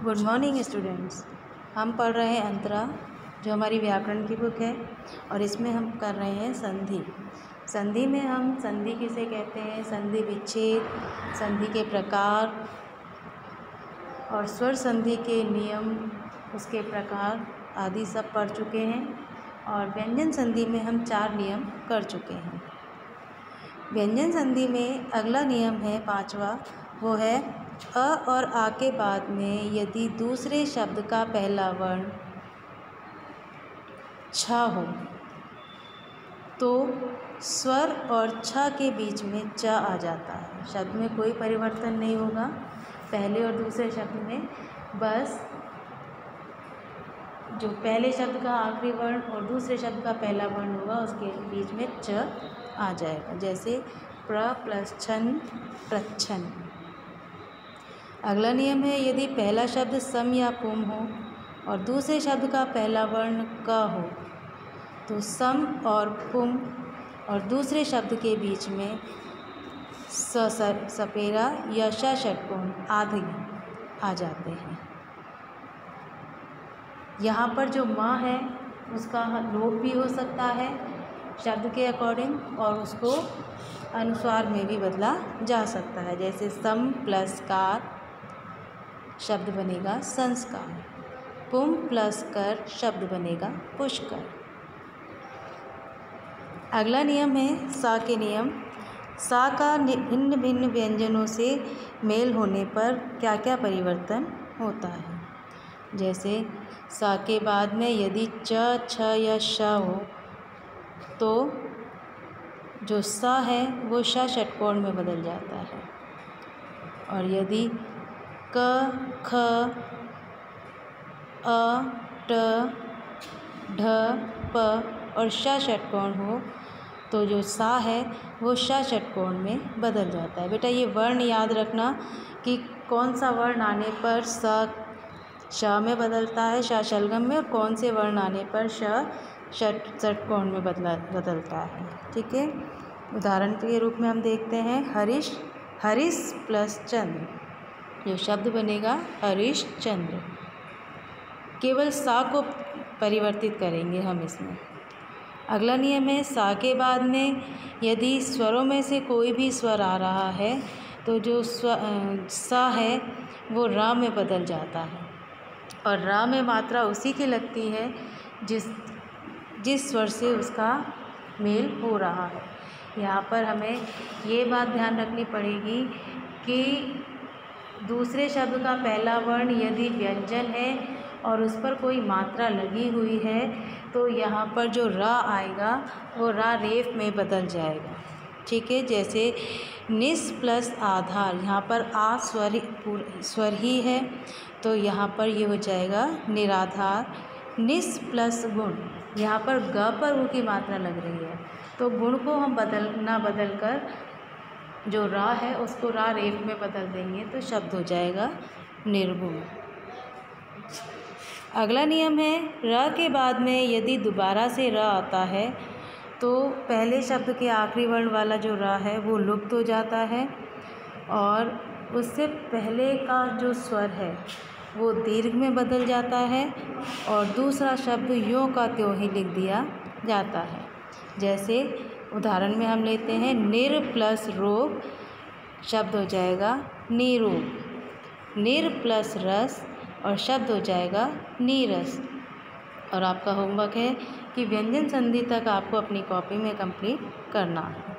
Good morning students. हम पढ़ रहे हैं अंतरा, जो हमारी व्याकरण की बुक है, और इसमें हम कर रहे हैं संधि। संधि में हम संधि किसे कहते हैं, संधि विच्छेद, संधि के प्रकार और स्वर संधि के नियम, उसके प्रकार आदि सब पढ़ चुके हैं। और व्यंजन संधि में हम 4 नियम कर चुके हैं। व्यंजन संधि में अगला नियम है 5वां, वो है अ और आ के बाद में यदि दूसरे शब्द का पहला वर्ण छ हो तो स्वर और छ के बीच में च आ जाता है। शब्द में कोई परिवर्तन नहीं होगा, पहले और दूसरे शब्द में बस जो पहले शब्द का आखिरी वर्ण और दूसरे शब्द का पहला वर्ण होगा उसके बीच में च आ जाएगा, जैसे प्र प्लस छन, प्रच्छन। अगला नियम है यदि पहला शब्द सम या पुम हो और दूसरे शब्द का पहला वर्ण क हो तो सम और पुम और दूसरे शब्द के बीच में सपेरा या श षटकोण आदि आ जाते हैं। यहाँ पर जो माँ है उसका लोप भी हो सकता है शब्द के अकॉर्डिंग, और उसको अनुस्वार में भी बदला जा सकता है। जैसे सम प्लस कार शब्द बनेगा संस्कार, पुम प्लस कर शब्द बनेगा पुष्कर। अगला नियम है सा के नियम। सा का भिन्न भिन्न व्यंजनों से मेल होने पर क्या क्या परिवर्तन होता है। जैसे सा के बाद में यदि च, छ या श हो तो जो सा है वो श षटकोण में बदल जाता है, और यदि क, ख, अ, ट, ढ, प और श षटकोण हो तो जो सा है वो श षटकोण में बदल जाता है। बेटा ये वर्ण याद रखना कि कौन सा वर्ण आने पर स श में बदलता है, श शलगम में, और कौन से वर्ण आने पर श षटकोण में बदलता है। ठीक है, उदाहरण के रूप में हम देखते हैं हरीश, हरीश प्लस चंद्र, जो शब्द बनेगा हरीशचंद्र। केवल सा को परिवर्तित करेंगे हम इसमें। अगला नियम है सा के बाद में यदि स्वरों में से कोई भी स्वर आ रहा है तो जो सा है वो रा में बदल जाता है, और रा में मात्रा उसी की लगती है जिस स्वर से उसका मेल हो रहा है। यहाँ पर हमें ये बात ध्यान रखनी पड़ेगी कि दूसरे शब्द का पहला वर्ण यदि व्यंजन है और उस पर कोई मात्रा लगी हुई है तो यहाँ पर जो रा आएगा वो रा रेफ में बदल जाएगा। ठीक है, जैसे निस प्लस आधार, यहाँ पर आ स्वर ही है तो यहाँ पर ये हो जाएगा निराधार। निस प्लस गुण, यहाँ पर ग पर उ की मात्रा लग रही है तो गुण को हम बदल कर जो रा है उसको रा रेफ में बदल देंगे तो शब्द हो जाएगा निर्गुण। अगला नियम है र के बाद में यदि दोबारा से र आता है तो पहले शब्द के आखिरी वर्ण वाला जो र है वो लुप्त हो जाता है, और उससे पहले का जो स्वर है वो दीर्घ में बदल जाता है, और दूसरा शब्द यों का त्यों ही लिख दिया जाता है। जैसे उदाहरण में हम लेते हैं निर प्लस रोग शब्द हो जाएगा निरोग, निर प्लस रस और शब्द हो जाएगा नीरस। और आपका होमवर्क है कि व्यंजन संधि तक आपको अपनी कॉपी में कंप्लीट करना है।